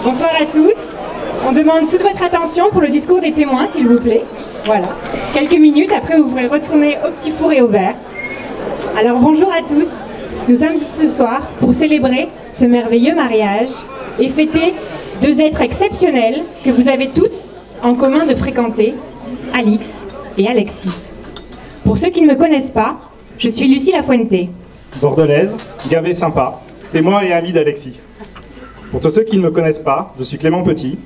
Bonsoir à tous. On demande toute votre attention pour le discours des témoins, s'il vous plaît. Voilà. Quelques minutes, après vous pourrez retourner au petit four et au verre. Alors bonjour à tous. Nous sommes ici ce soir pour célébrer ce merveilleux mariage et fêter deux êtres exceptionnels que vous avez tous en commun de fréquenter, Alix et Alexis. Pour ceux qui ne me connaissent pas, je suis Lucie Lafuente. Bordelaise, gavée sympa, témoin et ami d'Alexis. Pour tous ceux qui ne me connaissent pas, je suis Clément Petit.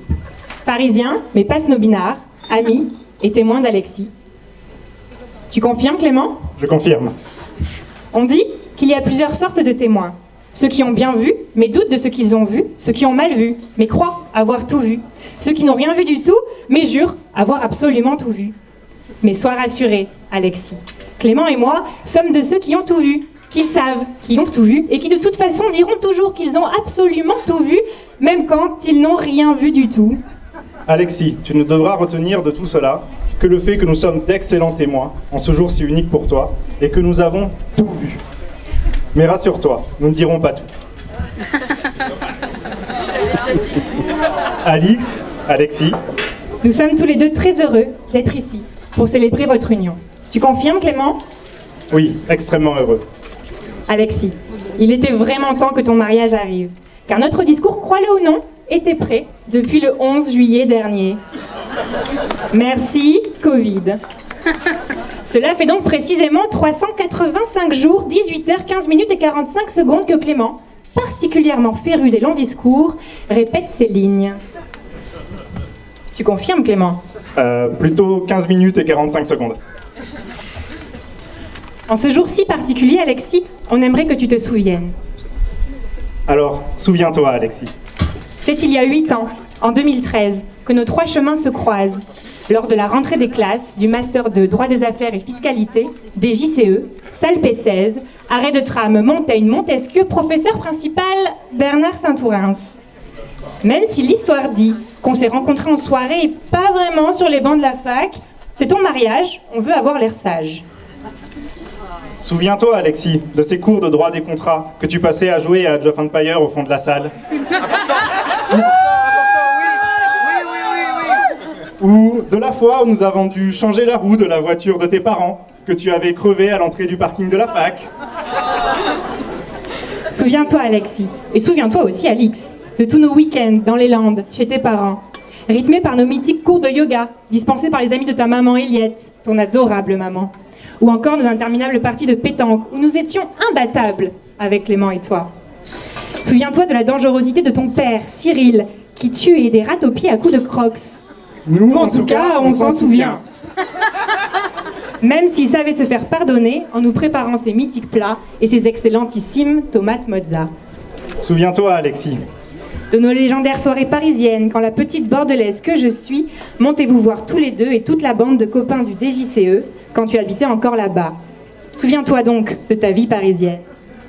Parisien, mais pas snobinard, ami et témoin d'Alexis. Tu confirmes, Clément? Je confirme. On dit qu'il y a plusieurs sortes de témoins. Ceux qui ont bien vu, mais doutent de ce qu'ils ont vu. Ceux qui ont mal vu, mais croient avoir tout vu. Ceux qui n'ont rien vu du tout, mais jurent avoir absolument tout vu. Mais sois rassuré, Alexis. Clément et moi sommes de ceux qui ont tout vu, qui savent, qui ont tout vu, et qui de toute façon diront toujours qu'ils ont absolument tout vu, même quand ils n'ont rien vu du tout. Alexis, tu ne devras retenir de tout cela que le fait que nous sommes d'excellents témoins en ce jour si unique pour toi, et que nous avons tout vu. Mais rassure-toi, nous ne dirons pas tout. Alix, Alexis. Nous sommes tous les deux très heureux d'être ici pour célébrer votre union. Tu confirmes, Clément? Oui, extrêmement heureux. Alexis, il était vraiment temps que ton mariage arrive, car notre discours, crois-le ou non, était prêt depuis le 11 juillet dernier. Merci, Covid. Cela fait donc précisément 385 jours, 18 heures, 15 minutes et 45 secondes que Clément, particulièrement féru des longs discours, répète ces lignes. Tu confirmes, Clément? Plutôt 15 minutes et 45 secondes. En ce jour si particulier, Alexis, on aimerait que tu te souviennes. Alors, souviens-toi, Alexis. C'était il y a 8 ans, en 2013, que nos trois chemins se croisent, lors de la rentrée des classes du Master de Droit des Affaires et Fiscalité, des JCE, salle P16, arrêt de tram Montaigne-Montesquieu, professeur principal Bernard Saint-Ourens. Même si l'histoire dit qu'on s'est rencontrés en soirée et pas vraiment sur les bancs de la fac, c'est ton mariage, on veut avoir l'air sage. Souviens-toi, Alexis, de ces cours de droit des contrats que tu passais à jouer à Age of Empires au fond de la salle. Ou de la fois où nous avons dû changer la roue de la voiture de tes parents, que tu avais crevé à l'entrée du parking de la fac. Souviens-toi, Alexis, et souviens-toi aussi, Alix, de tous nos week-ends dans les Landes, chez tes parents, rythmés par nos mythiques cours de yoga, dispensés par les amis de ta maman Eliette, ton adorable maman. Ou encore nos interminables parties de pétanque, où nous étions imbattables avec Clément et toi. Souviens-toi de la dangerosité de ton père, Cyril, qui tuait des rats aux pieds à coups de crocs. Nous, en tout cas, on s'en souvient. Même s'il savait se faire pardonner en nous préparant ses mythiques plats et ses excellentissimes tomates mozza. Souviens-toi, Alexis. De nos légendaires soirées parisiennes, quand la petite bordelaise que je suis, montez vous voir tous les deux et toute la bande de copains du DJCE, quand tu habitais encore là-bas. Souviens-toi donc de ta vie parisienne.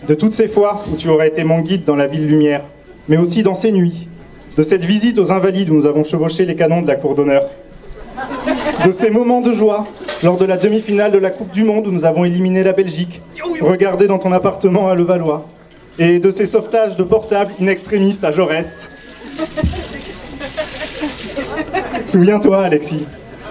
De toutes ces fois où tu aurais été mon guide dans la ville lumière, mais aussi dans ces nuits. De cette visite aux Invalides où nous avons chevauché les canons de la cour d'honneur. De ces moments de joie lors de la demi-finale de la Coupe du Monde où nous avons éliminé la Belgique, regardé dans ton appartement à Levallois. Et de ces sauvetages de portables in-extremistes à Jaurès. Souviens-toi, Alexis.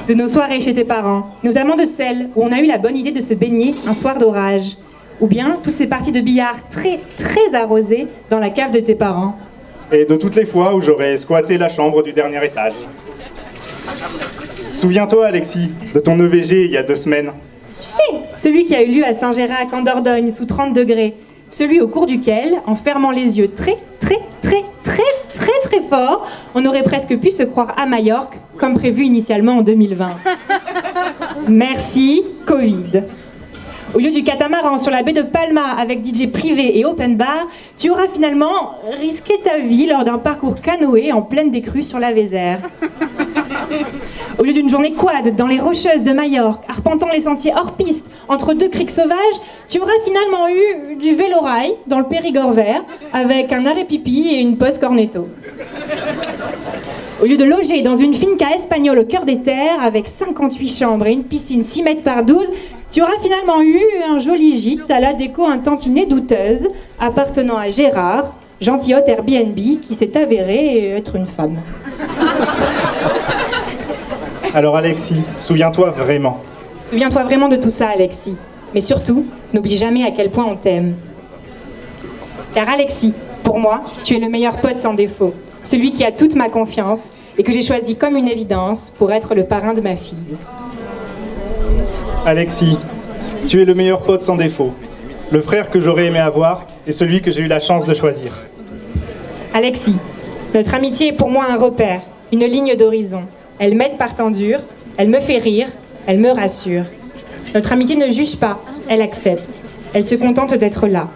De nos soirées chez tes parents, notamment de celles où on a eu la bonne idée de se baigner un soir d'orage. Ou bien toutes ces parties de billard très, très arrosées dans la cave de tes parents. Et de toutes les fois où j'aurais squatté la chambre du dernier étage. Souviens-toi, Alexis, de ton EVG il y a 2 semaines. Tu sais, celui qui a eu lieu à Saint-Gérac en Dordogne sous 30 degrés. Celui au cours duquel, en fermant les yeux très fort, on aurait presque pu se croire à Majorque, comme prévu initialement en 2020. Merci, Covid. Au lieu du catamaran sur la baie de Palma avec DJ privé et open bar, tu auras finalement risqué ta vie lors d'un parcours canoë en pleine décrue sur la Vézère. Au lieu d'une journée quad dans les Rocheuses de Majorque, arpentant les sentiers hors piste entre 2 criques sauvages, tu auras finalement eu du vélo-rail dans le Périgord vert avec un arrêt pipi et une pause cornetto. Au lieu de loger dans une finca espagnole au cœur des terres avec 58 chambres et une piscine 6 mètres par 12, tu auras finalement eu un joli gîte à la déco un tantinet douteuse appartenant à Gérard, gentilhote Airbnb qui s'est avérée être une femme. Alors Alexis, souviens-toi vraiment. Souviens-toi vraiment de tout ça, Alexis. Mais surtout, n'oublie jamais à quel point on t'aime. Car Alexis, pour moi, tu es le meilleur pote sans défaut. Celui qui a toute ma confiance et que j'ai choisi comme une évidence pour être le parrain de ma fille. Alexis, tu es le meilleur pote sans défaut. Le frère que j'aurais aimé avoir et celui que j'ai eu la chance de choisir. Alexis, notre amitié est pour moi un repère, une ligne d'horizon. Elle m'aide par temps dur, elle me fait rire, elle me rassure. Notre amitié ne juge pas, elle accepte. Elle se contente d'être là.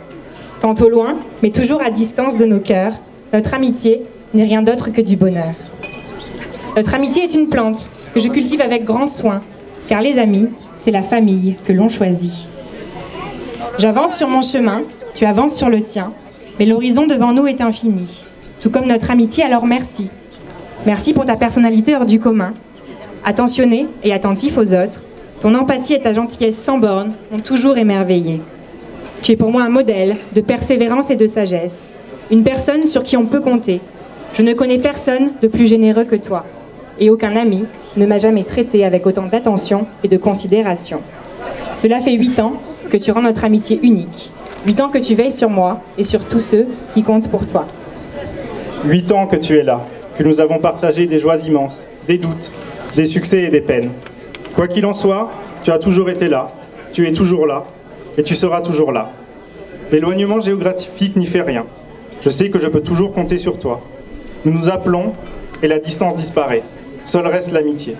Tantôt loin, mais toujours à distance de nos cœurs, notre amitié n'est rien d'autre que du bonheur. Notre amitié est une plante que je cultive avec grand soin, car les amis, c'est la famille que l'on choisit. J'avance sur mon chemin, tu avances sur le tien, mais l'horizon devant nous est infini. Tout comme notre amitié, alors merci. Merci pour ta personnalité hors du commun. Attentionné et attentif aux autres, ton empathie et ta gentillesse sans bornes ont toujours émerveillé. Tu es pour moi un modèle de persévérance et de sagesse, une personne sur qui on peut compter. Je ne connais personne de plus généreux que toi, et aucun ami ne m'a jamais traité avec autant d'attention et de considération. Cela fait 8 ans que tu rends notre amitié unique, 8 ans que tu veilles sur moi et sur tous ceux qui comptent pour toi. 8 ans que tu es là, que nous avons partagé des joies immenses, des doutes, des succès et des peines. Quoi qu'il en soit, tu as toujours été là, tu es toujours là, et tu seras toujours là. L'éloignement géographique n'y fait rien. Je sais que je peux toujours compter sur toi. Nous nous appelons et la distance disparaît. Seul reste l'amitié.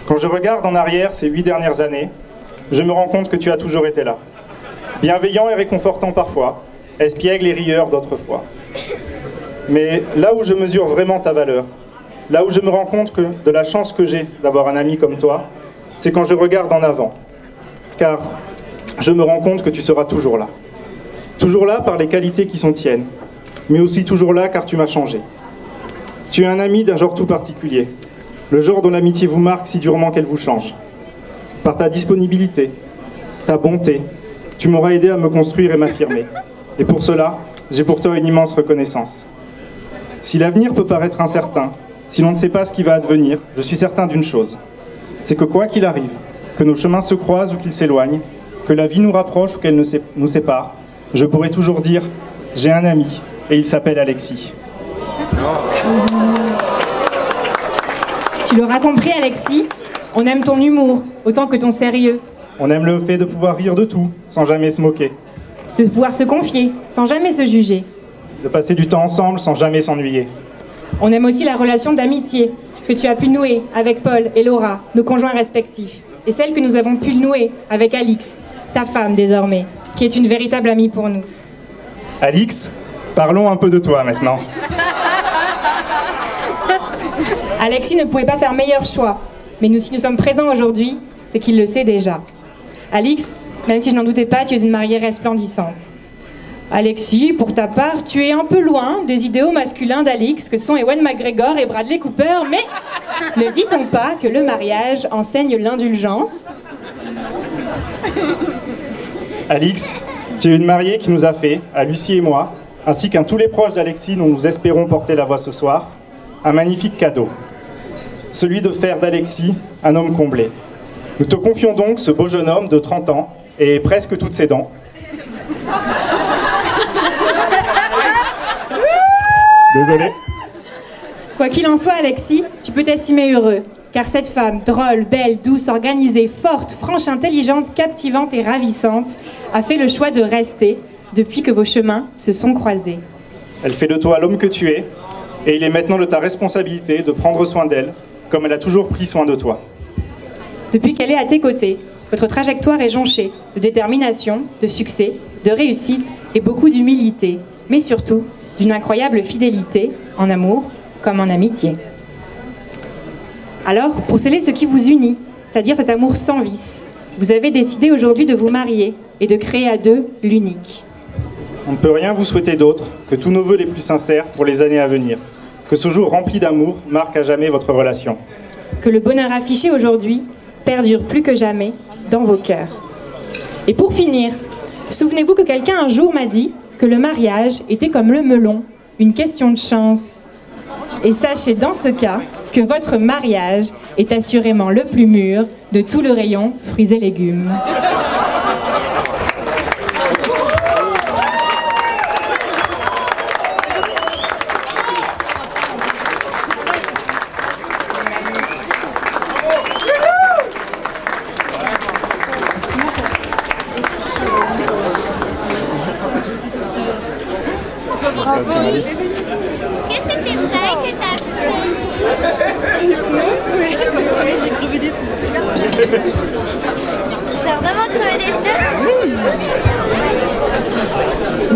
Quand je regarde en arrière ces 8 dernières années, je me rends compte que tu as toujours été là. Bienveillant et réconfortant parfois, espiègle et rieur d'autres fois. Mais là où je mesure vraiment ta valeur, là où je me rends compte de la chance que j'ai d'avoir un ami comme toi, c'est quand je regarde en avant. Car je me rends compte que tu seras toujours là. Toujours là par les qualités qui sont tiennes, mais aussi toujours là car tu m'as changé. Tu es un ami d'un genre tout particulier, le genre dont l'amitié vous marque si durement qu'elle vous change. Par ta disponibilité, ta bonté, tu m'auras aidé à me construire et m'affirmer. Et pour cela, j'ai pour toi une immense reconnaissance. Si l'avenir peut paraître incertain, si l'on ne sait pas ce qui va advenir, je suis certain d'une chose. C'est que quoi qu'il arrive, que nos chemins se croisent ou qu'ils s'éloignent, que la vie nous rapproche ou qu'elle nous sépare, je pourrai toujours dire « j'ai un ami et il s'appelle Alexis ». Tu l'auras compris, Alexis, on aime ton humour autant que ton sérieux. On aime le fait de pouvoir rire de tout, sans jamais se moquer. De pouvoir se confier, sans jamais se juger. De passer du temps ensemble, sans jamais s'ennuyer. On aime aussi la relation d'amitié que tu as pu nouer avec Paul et Laura, nos conjoints respectifs. Et celle que nous avons pu nouer avec Alix, ta femme désormais, qui est une véritable amie pour nous. Alix, parlons un peu de toi maintenant. Alexis ne pouvait pas faire meilleur choix, mais si nous sommes présents aujourd'hui, c'est qu'il le sait déjà. Alix, même si je n'en doutais pas, tu es une mariée resplendissante. Alexis, pour ta part, tu es un peu loin des idéaux masculins d'Alix que sont Ewan McGregor et Bradley Cooper, mais ne dit-on pas que le mariage enseigne l'indulgence ? Alix, tu es une mariée qui nous a fait, à Lucie et moi, ainsi qu'à tous les proches d'Alexis dont nous espérons porter la voix ce soir, un magnifique cadeau. Celui de faire d'Alexis un homme comblé. Nous te confions donc ce beau jeune homme de 30 ans et presque toutes ses dents. Désolé. Quoi qu'il en soit, Alexis, tu peux t'estimer heureux, car cette femme drôle, belle, douce, organisée, forte, franche, intelligente, captivante et ravissante a fait le choix de rester depuis que vos chemins se sont croisés. Elle fait de toi l'homme que tu es, et il est maintenant de ta responsabilité de prendre soin d'elle, comme elle a toujours pris soin de toi. Depuis qu'elle est à tes côtés, votre trajectoire est jonchée de détermination, de succès, de réussite et beaucoup d'humilité, mais surtout d'une incroyable fidélité en amour comme en amitié. Alors, pour sceller ce qui vous unit, c'est-à-dire cet amour sans vice, vous avez décidé aujourd'hui de vous marier et de créer à deux l'unique. On ne peut rien vous souhaiter d'autre que tous nos vœux les plus sincères pour les années à venir. Que ce jour rempli d'amour marque à jamais votre relation. Que le bonheur affiché aujourd'hui perdure plus que jamais dans vos cœurs. Et pour finir, souvenez-vous que quelqu'un un jour m'a dit que le mariage était comme le melon, une question de chance. Et sachez dans ce cas que votre mariage est assurément le plus mûr de tout le rayon fruits et légumes. Qu'est-ce que c'était vrai que t'as j'ai crevé des poules. T'as vraiment crevé des fleurs?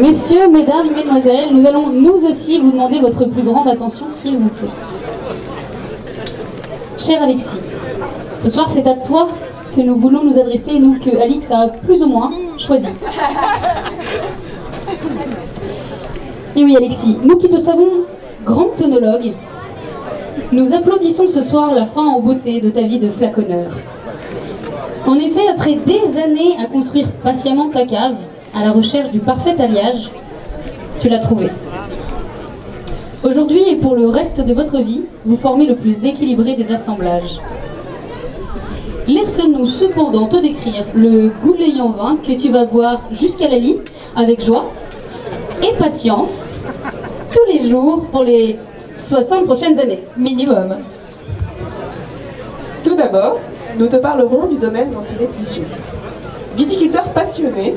Messieurs, mesdames, mesdemoiselles, nous allons nous aussi vous demander votre plus grande attention, s'il vous plaît. Cher Alexis, ce soir c'est à toi que nous voulons nous adresser, nous que Alix a plus ou moins choisi. Et oui Alexis, nous qui te savons grand œnologue, nous applaudissons ce soir la fin en beauté de ta vie de flaconneur. En effet, après des années à construire patiemment ta cave, à la recherche du parfait alliage, tu l'as trouvé. Aujourd'hui et pour le reste de votre vie, vous formez le plus équilibré des assemblages. Laisse-nous cependant te décrire le goulayant vin que tu vas boire jusqu'à la lie, avec joie et patience, tous les jours pour les 60 prochaines années, minimum. Tout d'abord, nous te parlerons du domaine dont il est issu. Viticulteur passionné,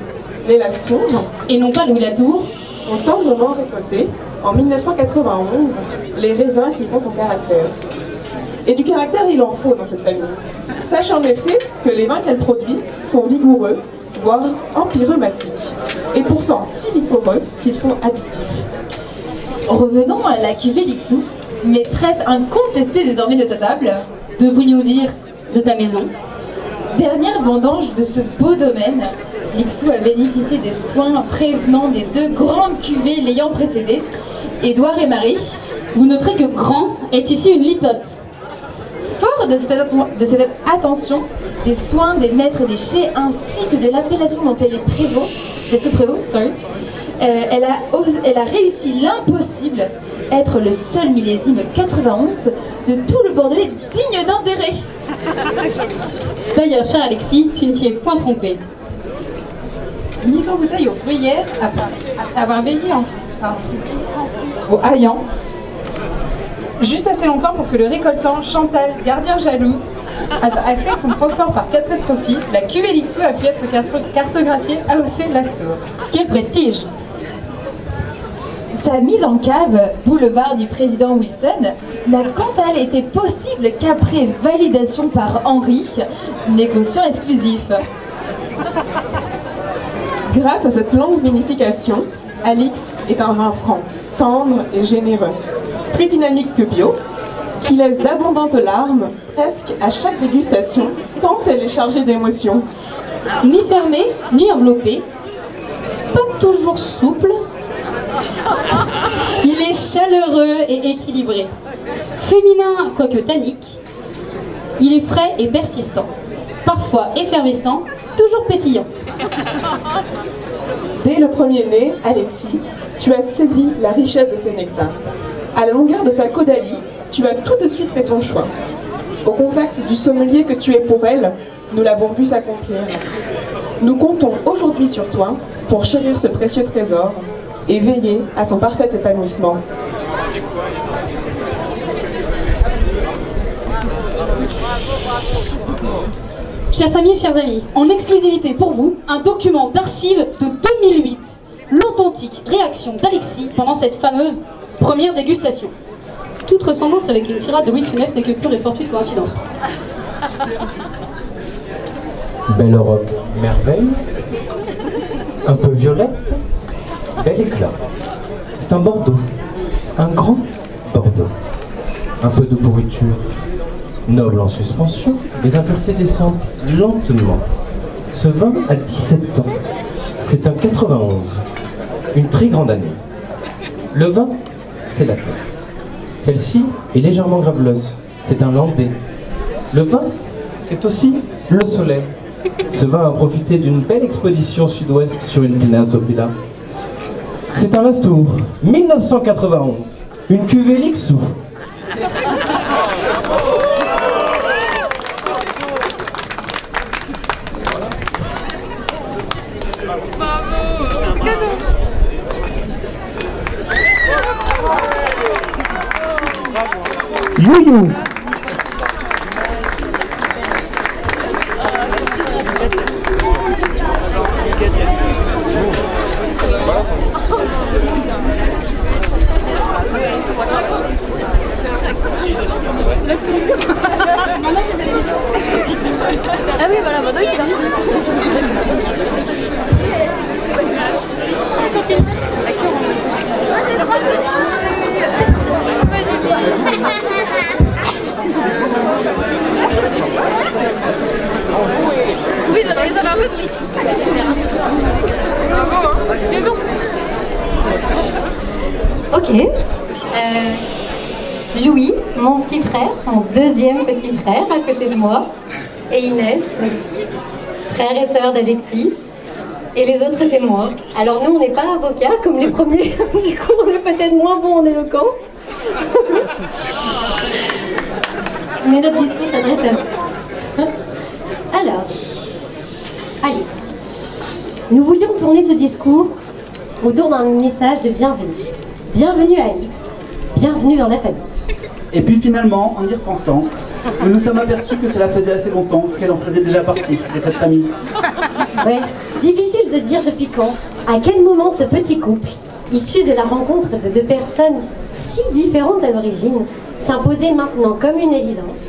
les Lascours, Et non pas Louis Latour, ont tendrement récolté, en 1991, les raisins qui font son caractère. Et du caractère, il en faut dans cette famille. Sache en effet que les vins qu'elle produit sont vigoureux, voire empyreumatique, et pourtant si vigoureux qu'ils sont addictifs. Revenons à la cuvée Lixou, maîtresse incontestée désormais de ta table. devrions-nous dire de ta maison. Dernière vendange de ce beau domaine, Lixou a bénéficié des soins prévenants des deux grandes cuvées l'ayant précédée, Édouard et Marie. Vous noterez que grand est ici une litote. Fort de cette attention, des soins des maîtres des chais ainsi que de l'appellation dont elle est elle a réussi l'impossible, être le seul millésime 91 de tout le Bordelais digne d'intérêt. D'ailleurs, cher Alexis, tu ne t'y es point trompé. Mise en bouteille aux bruyères après avoir veillé au haillant, juste assez longtemps pour que le récoltant Chantal, gardien jaloux, accède son transport par 4 trophies. La cuvée Lixou a pu être cartographiée AOC Lastour. Quel prestige! Sa mise en cave, boulevard du président Wilson, n'a quant à elle été possible qu'après validation par Henri, négociant exclusif. Grâce à cette longue vinification, Alix est un vin franc, tendre et généreux, plus dynamique que bio, qui laisse d'abondantes larmes presque à chaque dégustation, tant elle est chargée d'émotions. Ni fermé, ni enveloppé, pas toujours souple. Il est chaleureux et équilibré. Féminin, quoique tannique. Il est frais et persistant. Parfois effervescent, toujours pétillant. Dès le premier-né, Alexis, tu as saisi la richesse de ses nectars. À la longueur de sa caudalie, tu as tout de suite fait ton choix. Au contact du sommelier que tu es pour elle, nous l'avons vu s'accomplir. Nous comptons aujourd'hui sur toi pour chérir ce précieux trésor et veiller à son parfait épanouissement. Chère famille, chers amis, en exclusivité pour vous, un document d'archives de 2008, l'authentique réaction d'Alexis pendant cette fameuse première dégustation. Toute ressemblance avec une tirade de Louis de Funès n'est que pure et fortuite coïncidence. Belle robe, merveille, un peu violette, bel éclat. C'est un Bordeaux, un grand Bordeaux. Un peu de pourriture, noble en suspension, les impuretés descendent lentement. Ce vin a 17 ans, c'est un 91, une très grande année. Le vin, c'est la terre. Celle-ci est légèrement graveleuse, c'est un landais. Le vin, c'est aussi le soleil. Ce vin a profité d'une belle exposition sud-ouest sur une pinasse au Pilat. C'est un Astour, 1991. Une cuvée Lixou. You. Ah oui, voilà, maintenant il est dans les yeux. Oui, ça va un peu de riche. Ok. Louis, mon petit frère, mon deuxième petit frère à côté de moi, et Inès, donc frère et sœur d'Alexis, et les autres témoins. Alors nous, on n'est pas avocats comme les premiers, du coup on est peut-être moins bon en éloquence. Mais notre discours s'adresse à vous. Alors, Alix, nous voulions tourner ce discours autour d'un message de bienvenue. Bienvenue à Alix, bienvenue dans la famille. Et puis finalement, en y repensant, nous nous sommes aperçus que cela faisait assez longtemps qu'elle en faisait déjà partie de cette famille. Ouais, difficile de dire depuis quand, à quel moment ce petit couple, issu de la rencontre de deux personnes si différentes à l'origine, s'imposait maintenant comme une évidence,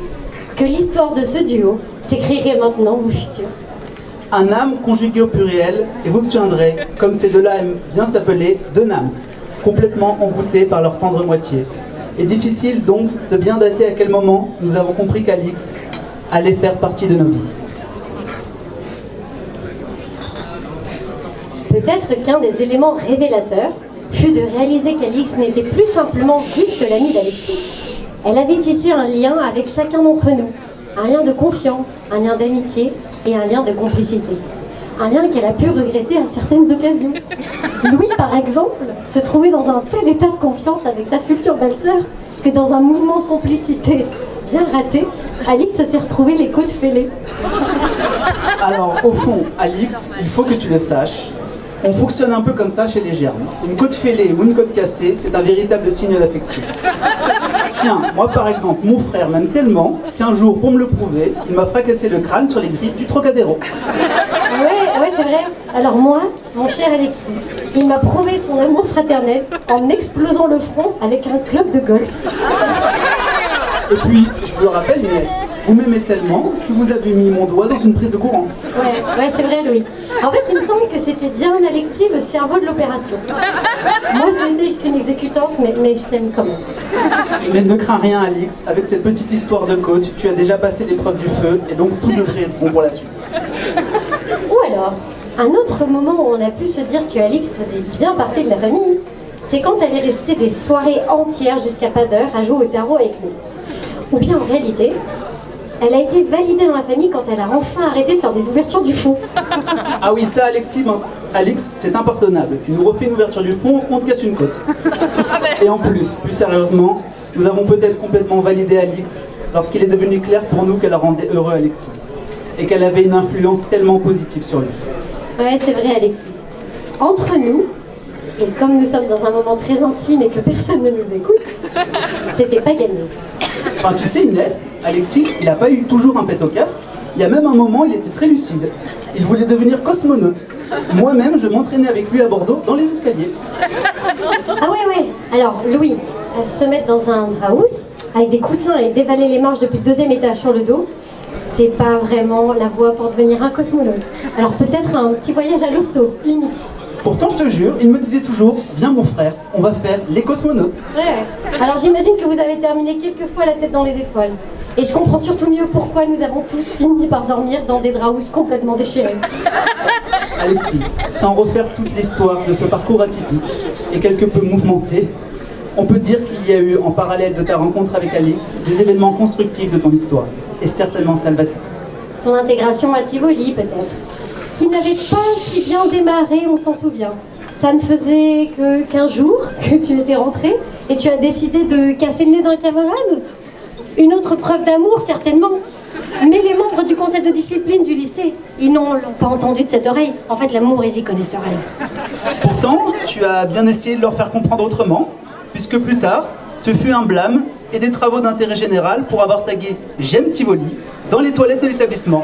que l'histoire de ce duo s'écrirait maintenant au futur. Un âme conjugué au pluriel, et vous obtiendrez, comme ces deux-là aiment bien s'appeler, deux nams, complètement envoûtés par leur tendre moitié. Et difficile donc de bien dater à quel moment nous avons compris qu'Alix allait faire partie de nos vies. Peut-être qu'un des éléments révélateurs fut de réaliser qu'Alix n'était plus simplement juste l'amie d'Alexis. Elle avait tissé un lien avec chacun d'entre nous, un lien de confiance, un lien d'amitié et un lien de complicité. Un lien qu'elle a pu regretter à certaines occasions. Louis, par exemple, se trouvait dans un tel état de confiance avec sa future belle-sœur que dans un mouvement de complicité bien raté, Alix s'est retrouvée les côtes fêlées. Alors, au fond, Alix, il faut que tu le saches, on fonctionne un peu comme ça chez les germes. Une côte fêlée ou une côte cassée, c'est un véritable signe d'affection. Tiens, moi par exemple, mon frère m'aime tellement qu'un jour, pour me le prouver, il m'a fracassé le crâne sur les grilles du Trocadéro. Ouais, c'est vrai. Alors moi, mon cher Alexis, il m'a prouvé son amour fraternel en explosant le front avec un club de golf. Et puis, je vous le rappelle, Inès, vous m'aimez tellement que vous avez mis mon doigt dans une prise de courant. Ouais, c'est vrai, Louis. En fait, il me semble que c'était bien Alexis, le cerveau de l'opération. Moi, je n'étais qu'une exécutante, mais je t'aime quand même. Mais ne crains rien, Alix. Avec cette petite histoire de côte, tu as déjà passé l'épreuve du feu, et donc tout devrait être bon pour la suite. Ou alors, un autre moment où on a pu se dire que Alix faisait bien partie de la famille, c'est quand elle est restée des soirées entières jusqu'à pas d'heure à jouer au tarot avec nous. Ou bien en réalité, elle a été validée dans la famille quand elle a enfin arrêté de faire des ouvertures du fond. Ah oui, ça, Alix, c'est impardonnable. Tu nous refais une ouverture du fond, on te casse une côte. Et en plus sérieusement, nous avons peut-être complètement validé Alix lorsqu'il est devenu clair pour nous qu'elle rendait heureux Alexis. Et qu'elle avait une influence tellement positive sur lui. Ouais, c'est vrai, Alexis. Entre nous, et comme nous sommes dans un moment très intime et que personne ne nous écoute, c'était pas gagné. Enfin, tu sais, Inès, Alexis, il n'a pas eu toujours un pet au casque. Il y a même un moment, il était très lucide. Il voulait devenir cosmonaute. Moi-même, je m'entraînais avec lui à Bordeaux, dans les escaliers. Ah ouais. Alors, Louis, se mettre dans un house avec des coussins et dévaler les marches depuis le 2e étage sur le dos, c'est pas vraiment la voie pour devenir un cosmonaute. Alors peut-être un petit voyage à l'hosto, limite. Pourtant, je te jure, il me disait toujours « Viens mon frère, on va faire les cosmonautes ». Ouais. Alors j'imagine que vous avez terminé quelques fois la tête dans les étoiles. Et je comprends surtout mieux pourquoi nous avons tous fini par dormir dans des draps complètement déchirés. Alexis, sans refaire toute l'histoire de ce parcours atypique et quelque peu mouvementé, on peut dire qu'il y a eu, en parallèle de ta rencontre avec Alix, des événements constructifs de ton histoire, et certainement salvateurs. Ton intégration à Tivoli, peut-être, qui n'avait pas si bien démarré, on s'en souvient. Ça ne faisait que 15 jours que tu étais rentré et tu as décidé de casser le nez d'un camarade? Une autre preuve d'amour, certainement. Mais les membres du conseil de discipline du lycée, ils n'ont pas entendu de cette oreille. En fait, l'amour, ils y connaissent rien. Pourtant, tu as bien essayé de leur faire comprendre autrement, puisque plus tard, ce fut un blâme et des travaux d'intérêt général pour avoir tagué « J'aime Tivoli » dans les toilettes de l'établissement.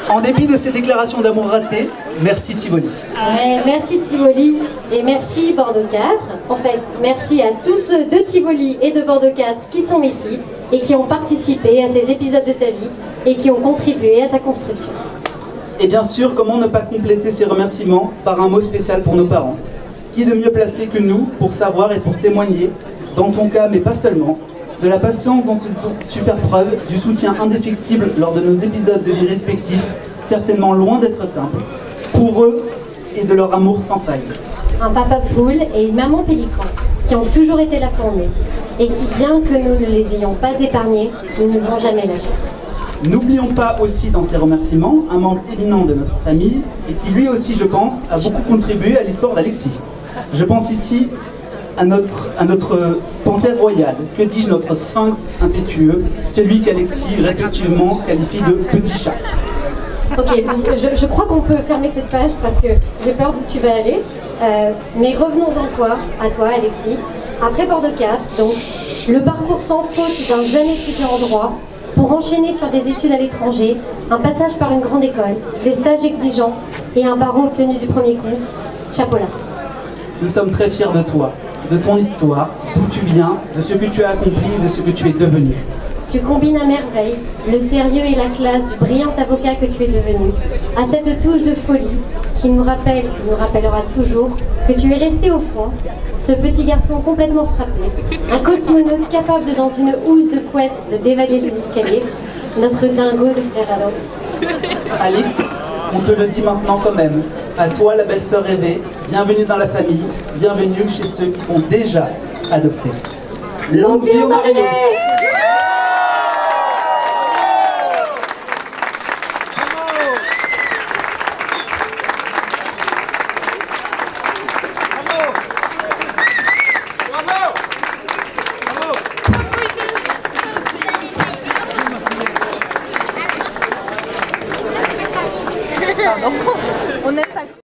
En dépit de ces déclarations d'amour ratées, merci Tivoli. Ouais, merci Tivoli et merci Bordeaux 4. En fait, merci à tous ceux de Tivoli et de Bordeaux 4 qui sont ici et qui ont participé à ces épisodes de ta vie et qui ont contribué à ta construction. Et bien sûr, comment ne pas compléter ces remerciements par un mot spécial pour nos parents? Qui de mieux placé que nous pour savoir et pour témoigner, dans ton cas mais pas seulement, de la patience dont ils ont su faire preuve, du soutien indéfectible lors de nos épisodes de vie respectifs, certainement loin d'être simples, pour eux et de leur amour sans faille. Un papa poule et une maman pélican qui ont toujours été là pour nous et qui, bien que nous ne les ayons pas épargnés, ne nous ont jamais lâchés. N'oublions pas aussi dans ces remerciements un membre éminent de notre famille et qui lui aussi, je pense, a beaucoup contribué à l'histoire d'Alexis. Je pense ici à notre panthère royale, que dis-je, notre sphinx impétueux, celui qu'Alexis respectivement qualifie de petit chat. Ok, je crois qu'on peut fermer cette page parce que j'ai peur d'où tu vas aller. Mais revenons à toi Alexis. Après Bordeaux 4, donc, le parcours sans faute d'un jeune étudiant en droit pour enchaîner sur des études à l'étranger, un passage par une grande école, des stages exigeants et un barreau obtenu du premier coup. Chapeau l'artiste. Nous sommes très fiers de toi, de ton histoire, d'où tu viens, de ce que tu as accompli et de ce que tu es devenu. Tu combines à merveille le sérieux et la classe du brillant avocat que tu es devenu, à cette touche de folie qui nous rappellera toujours que tu es resté au fond, ce petit garçon complètement frappé, un cosmonaute capable dans une housse de couette de dévaler les escaliers, notre dingo de frère Adam. Alix, on te le dit maintenant quand même, à toi la belle sœur rêvée, bienvenue dans la famille, bienvenue chez ceux qui t'ont déjà adopté. Longue vie aux mariés!